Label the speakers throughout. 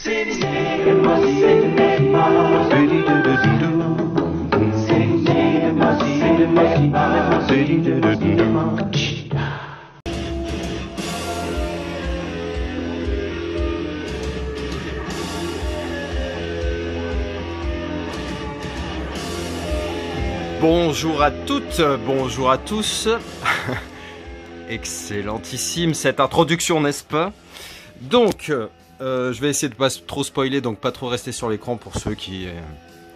Speaker 1: Cinéma, cinéma, cinéma, cinéma, cinéma.
Speaker 2: Bonjour à toutes, bonjour à tous. Excellentissime cette introduction, n'est-ce pas? Donc, je vais essayer de pas trop spoiler, donc pas trop rester sur l'écran pour ceux qui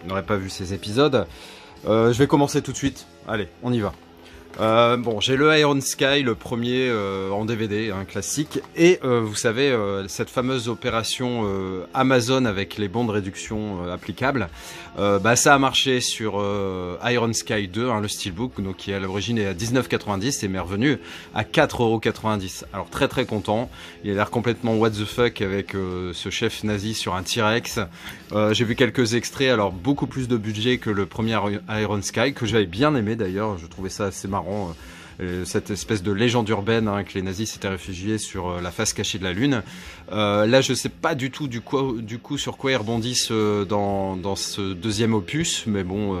Speaker 2: n'auraient pas vu ces épisodes. Je vais commencer tout de suite. Allez, on y va. Bon, j'ai le Iron Sky, le premier en DVD, un classique, et vous savez, cette fameuse opération Amazon avec les bons de réduction applicables, bah, ça a marché sur Iron Sky 2, hein, le Steelbook, donc qui à l'origine est à 19,90 et m'est revenu à 4,90 €. Alors très très content, il a l'air complètement what the fuck avec ce chef nazi sur un T-Rex. J'ai vu quelques extraits, alors beaucoup plus de budget que le premier Iron Sky, que j'avais bien aimé d'ailleurs, je trouvais ça assez marrant. Cette espèce de légende urbaine, hein, que les nazis s'étaient réfugiés sur la face cachée de la Lune. Là, je sais pas du tout du coup sur quoi ils rebondissent dans ce deuxième opus, mais bon,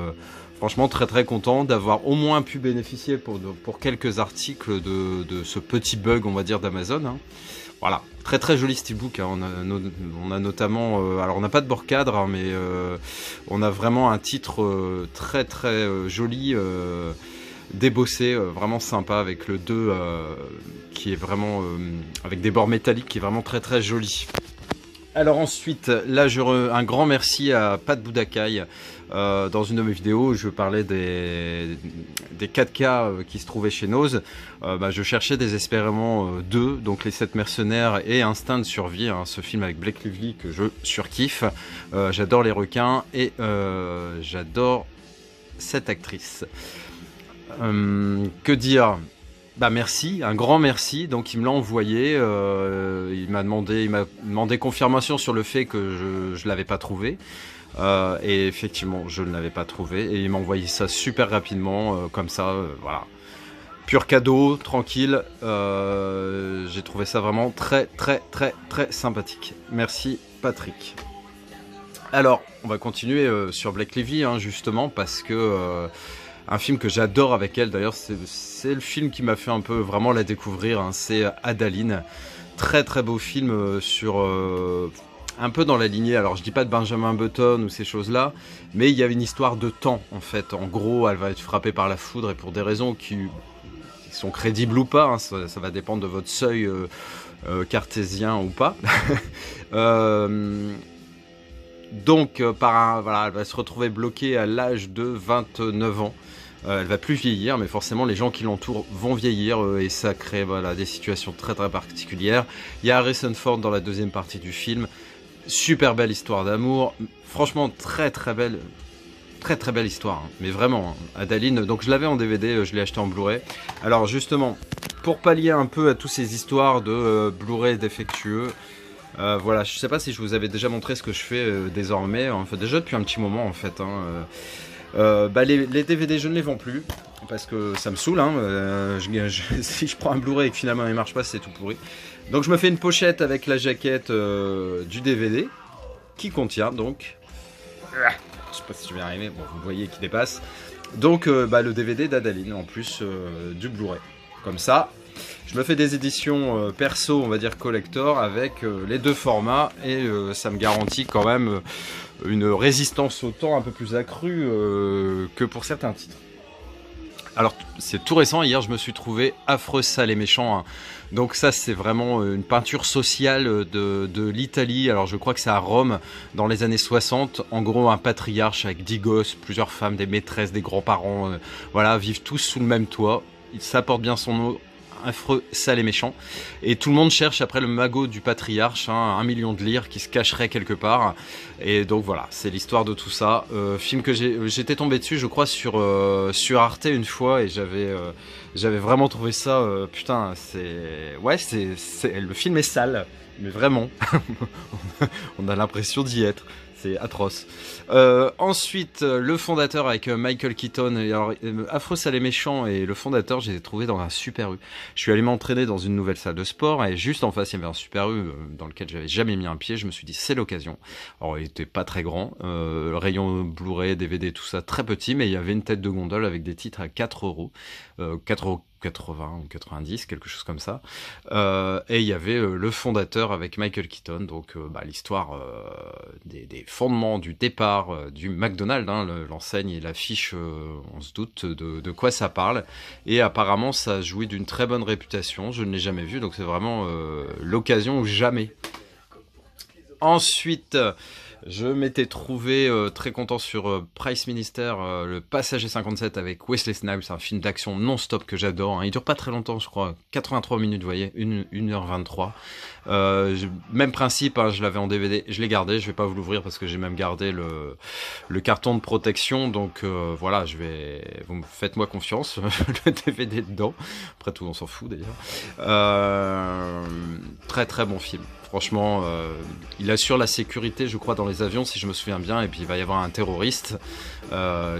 Speaker 2: franchement très très content d'avoir au moins pu bénéficier pour quelques articles de ce petit bug, on va dire, d'Amazon. Hein. Voilà, très très joli steelbook. Hein. On a notamment, alors on n'a pas de bord cadre, hein, mais on a vraiment un titre très très joli. Débossé, vraiment sympa, avec le 2 qui est vraiment avec des bords métalliques, qui est vraiment très très joli. Alors ensuite, là un grand merci à Pat Budakai. Dans une de mes vidéos, je parlais des 4K qui se trouvaient chez Nose. Bah, je cherchais désespérément deux, donc Les 7 mercenaires et Instinct de survie, hein, ce film avec Blake Lively que je surkiffe. J'adore les requins et j'adore cette actrice. Que dire? Bah merci, un grand merci. Donc il me l'a envoyé, il m'a demandé confirmation sur le fait que je l'avais pas trouvé. Et effectivement, je ne l'avais pas trouvé. Et il m'a envoyé ça super rapidement, comme ça, voilà. Pur cadeau, tranquille. J'ai trouvé ça vraiment très très très très sympathique. Merci Patrick. Alors, on va continuer sur Blake Lively, hein, justement, parce que un film que j'adore avec elle, d'ailleurs, c'est le film qui m'a fait un peu vraiment la découvrir, hein, c'est Adaline. Très très beau film sur un peu dans la lignée, alors je dis pas de Benjamin Button ou ces choses-là, mais il y a une histoire de temps en fait. En gros, elle va être frappée par la foudre et pour des raisons qui sont crédibles ou pas, hein, ça va dépendre de votre seuil cartésien ou pas. Donc, voilà, elle va se retrouver bloquée à l'âge de 29 ans. Elle va plus vieillir, mais forcément les gens qui l'entourent vont vieillir et ça crée voilà, des situations très très particulières. Il y a Harrison Ford dans la deuxième partie du film. Super belle histoire d'amour. Franchement, très très belle histoire. Hein. Mais vraiment, hein. Adaline, donc je l'avais en DVD, je l'ai acheté en Blu-ray. Alors justement, pour pallier un peu à toutes ces histoires de Blu-ray défectueux, voilà, je sais pas si je vous avais déjà montré ce que je fais désormais, enfin déjà depuis un petit moment en fait. Hein, bah les DVD je ne les vends plus parce que ça me saoule. Hein, si je prends un Blu-ray et que finalement il marche pas, c'est tout pourri. Donc je me fais une pochette avec la jaquette du DVD qui contient donc, je sais pas si je vais y arriver, bon vous voyez qui dépasse. Donc bah, le DVD d'Adaline en plus du Blu-ray. Comme ça. Je me fais des éditions perso, on va dire collector, avec les deux formats et ça me garantit quand même une résistance au temps un peu plus accrue que pour certains titres. Alors c'est tout récent, hier je me suis trouvé Affreux, sale et méchant. Hein. Donc ça c'est vraiment une peinture sociale de l'Italie. Alors je crois que c'est à Rome dans les années 60. En gros un patriarche avec 10 gosses, plusieurs femmes, des maîtresses, des grands-parents, voilà, vivent tous sous le même toit. Ça porte bien son nom. Affreux, sale et méchant. Et tout le monde cherche après le magot du patriarche, hein, 1 million de lire qui se cacherait quelque part. Et donc voilà, c'est l'histoire de tout ça. Film que j'étais tombé dessus, je crois, sur Arte une fois et j'avais vraiment trouvé ça. Putain, le film est sale, mais vraiment, on a l'impression d'y être. C'est atroce. Ensuite, le fondateur avec Michael Keaton. Et alors, Affreux, ça les méchants. Et le fondateur, j'ai trouvé dans un Super U. Je suis allé m'entraîner dans une nouvelle salle de sport. Et juste en face, il y avait un Super U dans lequel j'avais jamais mis un pied. Je me suis dit, c'est l'occasion. Alors, il était pas très grand. Le rayon Blu-ray, DVD, tout ça, très petit. Mais il y avait une tête de gondole avec des titres à 4 euros. 4,80 ou 90, quelque chose comme ça. Et il y avait le fondateur avec Michael Keaton, donc l'histoire des fondements du départ du McDonald's, hein, l'enseigne et l'affiche, on se doute de quoi ça parle. Et apparemment, ça jouit d'une très bonne réputation. Je ne l'ai jamais vu, donc c'est vraiment l'occasion ou jamais. Ensuite, je m'étais trouvé très content sur Price Minister, le Passager 57 avec Wesley Snipes, un film d'action non-stop que j'adore. Hein. Il dure pas très longtemps, je crois, 83 minutes, vous voyez, 1h23. Même principe, hein, je l'avais en DVD, je l'ai gardé, je vais pas vous l'ouvrir parce que j'ai même gardé le carton de protection, donc voilà, faites-moi confiance, le DVD dedans. Après tout, on s'en fout d'ailleurs. Très très bon film. Franchement, il assure la sécurité, je crois, dans les avions, si je me souviens bien. Et puis, il va y avoir un terroriste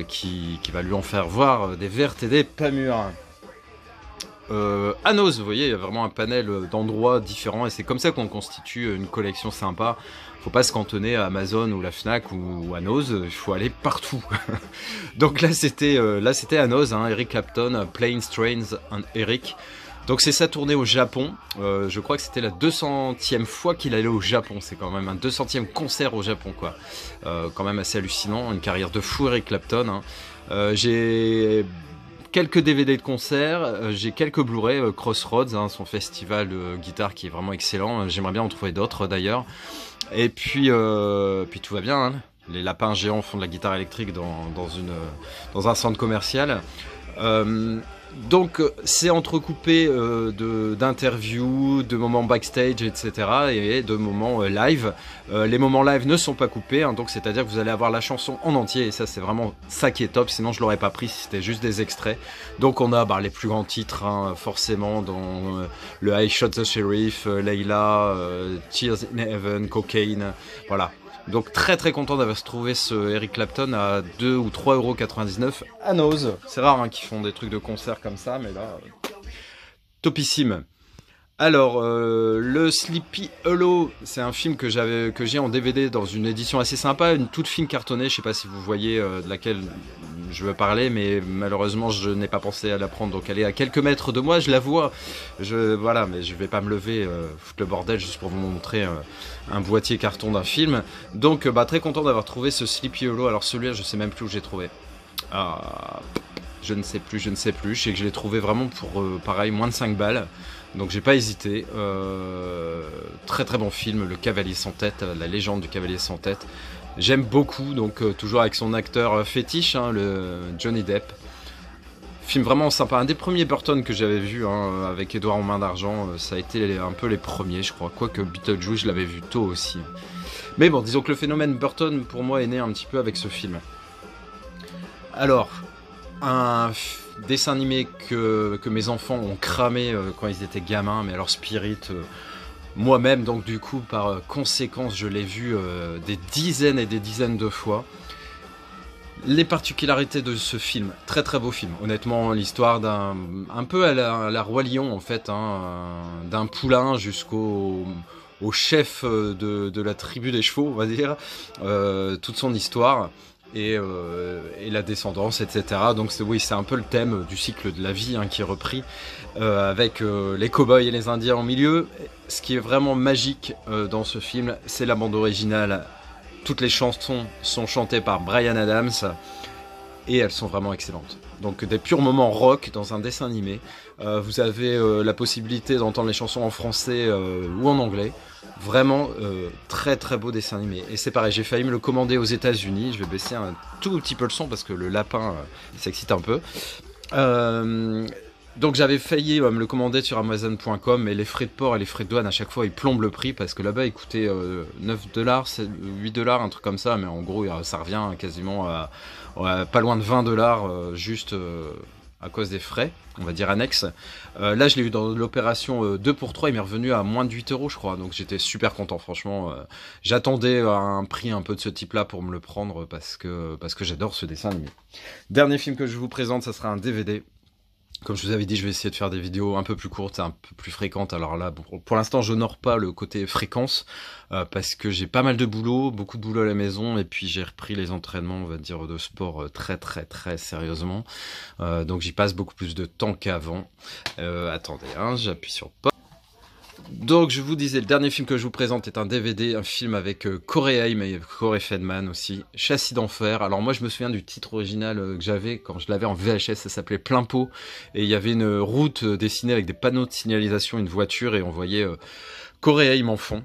Speaker 2: qui va lui en faire voir des vertes et des pas mûres. Anos, vous voyez, il y a vraiment un panel d'endroits différents. Et c'est comme ça qu'on constitue une collection sympa. Faut pas se cantonner à Amazon ou la Fnac ou Anos, il faut aller partout. Donc là, c'était Anos, hein, Eric Clapton, Planes, Trains and Eric. Donc c'est ça tourné au Japon, je crois que c'était la 200e fois qu'il allait au Japon, c'est quand même un 200e concert au Japon quoi, quand même assez hallucinant, une carrière de fou Eric Clapton, hein. J'ai quelques DVD de concert, j'ai quelques Blu-ray, Crossroads, hein, son festival de guitare qui est vraiment excellent, j'aimerais bien en trouver d'autres d'ailleurs, et puis tout va bien, hein. Les lapins géants font de la guitare électrique dans un centre commercial. Donc c'est entrecoupé d'interviews, de moments backstage, etc. et de moments live. Les moments live ne sont pas coupés, hein, donc c'est-à-dire que vous allez avoir la chanson en entier, et ça c'est vraiment ça qui est top, sinon je l'aurais pas pris si c'était juste des extraits. Donc on a les plus grands titres, hein, forcément, dans le I Shot the Sheriff, Layla, Tears in Heaven, Cocaine, voilà. Donc très très content d'avoir trouvé ce Eric Clapton à 2 ou 3,99€ à Nose. C'est rare hein, qu'ils font des trucs de concert comme ça, mais là, topissime. Alors, le Sleepy Hollow, c'est un film que j'ai en DVD dans une édition assez sympa, une toute fine cartonnée, je sais pas si vous voyez de laquelle je veux parler, mais malheureusement je n'ai pas pensé à la prendre, donc elle est à quelques mètres de moi, je la vois, voilà, mais je vais pas me lever, foutre le bordel juste pour vous montrer un boîtier carton d'un film. Donc très content d'avoir trouvé ce Sleepy Hollow. Alors celui-là je sais même plus où j'ai trouvé. Je ne sais plus, je sais que je l'ai trouvé vraiment pour pareil, moins de 5 balles. Donc j'ai pas hésité. Très très bon film, Le Cavalier sans tête, la légende du Cavalier sans tête. J'aime beaucoup, donc toujours avec son acteur fétiche, hein, le Johnny Depp. Film vraiment sympa, un des premiers Burton que j'avais vu, hein, avec Édouard en main d'argent, ça a été un peu les premiers je crois, quoique Beetlejuice je l'avais vu tôt aussi. Mais bon, disons que le phénomène Burton pour moi est né un petit peu avec ce film. Alors, un dessin animé que mes enfants ont cramé quand ils étaient gamins, mais alors Spirit, moi-même, donc du coup par conséquence je l'ai vu des dizaines et des dizaines de fois. Les particularités de ce film, très très beau film, honnêtement, l'histoire un peu à la Roi Lion en fait, hein, d'un poulain jusqu'au chef de la tribu des chevaux, on va dire, toute son histoire. Et la descendance, etc. Donc c'est un peu le thème du cycle de la vie hein, qui est repris, avec les cow-boys et les indiens en milieu. Ce qui est vraiment magique dans ce film, c'est la bande originale. Toutes les chansons sont chantées par Bryan Adams et elles sont vraiment excellentes. Donc des purs moments rock dans un dessin animé. Vous avez la possibilité d'entendre les chansons en français ou en anglais. Vraiment très très beau dessin animé. Et c'est pareil, j'ai failli me le commander aux États-Unis. Je vais baisser un tout petit peu le son parce que le lapin s'excite un peu. Donc j'avais failli me le commander sur Amazon.com, mais les frais de port et les frais de douane à chaque fois ils plombent le prix parce que là-bas il coûtait $9, $8, un truc comme ça, mais en gros ça revient quasiment à pas loin de $20 juste à cause des frais, on va dire annexes. Là, je l'ai eu dans l'opération 2 pour 3, il m'est revenu à moins de 8 euros, je crois. Donc j'étais super content, franchement. J'attendais un prix un peu de ce type-là pour me le prendre parce que j'adore ce dessin animé. Dernier film que je vous présente, ça sera un DVD. Comme je vous avais dit, je vais essayer de faire des vidéos un peu plus courtes et un peu plus fréquentes. Alors là, bon, pour l'instant, j'honore pas le côté fréquence parce que j'ai pas mal de boulot, beaucoup de boulot à la maison, et puis j'ai repris les entraînements, on va dire, de sport très sérieusement. Donc j'y passe beaucoup plus de temps qu'avant. Attendez, hein, j'appuie sur pause. Donc je vous disais, le dernier film que je vous présente est un DVD, un film avec Corey Haim et Corey Feldman aussi, Châssis d'enfer. Alors moi je me souviens du titre original que j'avais quand je l'avais en VHS, ça s'appelait Plein pot, et il y avait une route dessinée avec des panneaux de signalisation, une voiture, et on voyait Corey Haim en fond.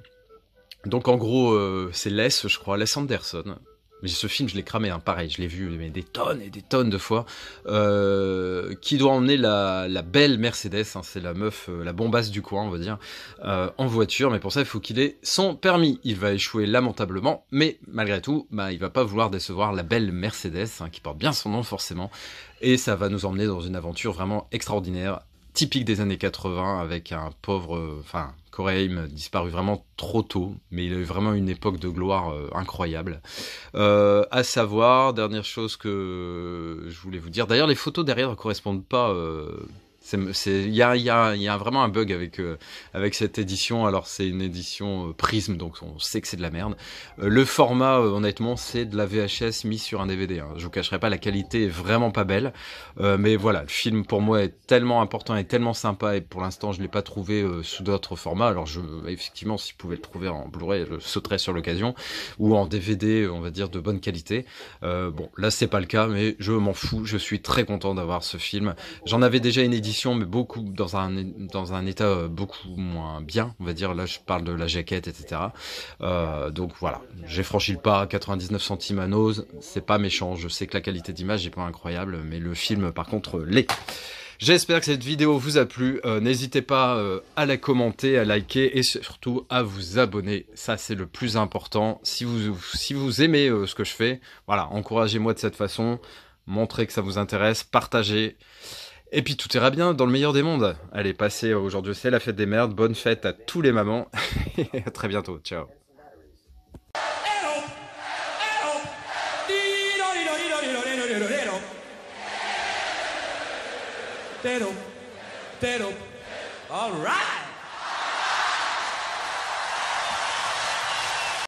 Speaker 2: Donc en gros c'est Les, je crois, Les Anderson. Mais ce film, je l'ai cramé, hein, pareil, je l'ai vu mais des tonnes et des tonnes de fois. Qui doit emmener la belle Mercedes, hein, c'est la meuf, la bombasse du coin, on va dire, en voiture. Mais pour ça, il faut qu'il ait son permis. Il va échouer lamentablement, mais malgré tout, bah, il va pas vouloir décevoir la belle Mercedes, hein, qui porte bien son nom forcément. Et ça va nous emmener dans une aventure vraiment extraordinaire, typique des années 80, avec un pauvre... Corey Haim disparu vraiment trop tôt, mais il a eu vraiment une époque de gloire incroyable. À savoir, dernière chose que je voulais vous dire, d'ailleurs les photos derrière ne correspondent pas... Il y a vraiment un bug avec cette édition. Alors c'est une édition Prism, donc on sait que c'est de la merde. Le format, honnêtement, c'est de la VHS mis sur un DVD. Hein. Je vous cacherai pas, la qualité est vraiment pas belle. Mais voilà, le film pour moi est tellement important et tellement sympa, et pour l'instant je l'ai pas trouvé sous d'autres formats. Alors effectivement, si je pouvais le trouver en Blu-ray, je sauterais sur l'occasion, ou en DVD, on va dire de bonne qualité. Bon, là c'est pas le cas, mais je m'en fous. Je suis très content d'avoir ce film. J'en avais déjà une édition, mais beaucoup dans un état beaucoup moins bien, on va dire. Là je parle de la jaquette, etc. Donc voilà, j'ai franchi le pas. 99 centimes à Nose, c'est pas méchant. Je sais que la qualité d'image n'est pas incroyable, mais le film par contre l'est. J'espère que cette vidéo vous a plu. N'hésitez pas à la commenter, à liker et surtout à vous abonner. Ça c'est le plus important. Si vous aimez ce que je fais, voilà, encouragez-moi de cette façon, montrez que ça vous intéresse, partagez. Et puis tout ira bien dans le meilleur des mondes. Allez, passez aujourd'hui, c'est la fête des mères. Bonne fête à tous les mamans. Et à très bientôt. Ciao.
Speaker 3: All right.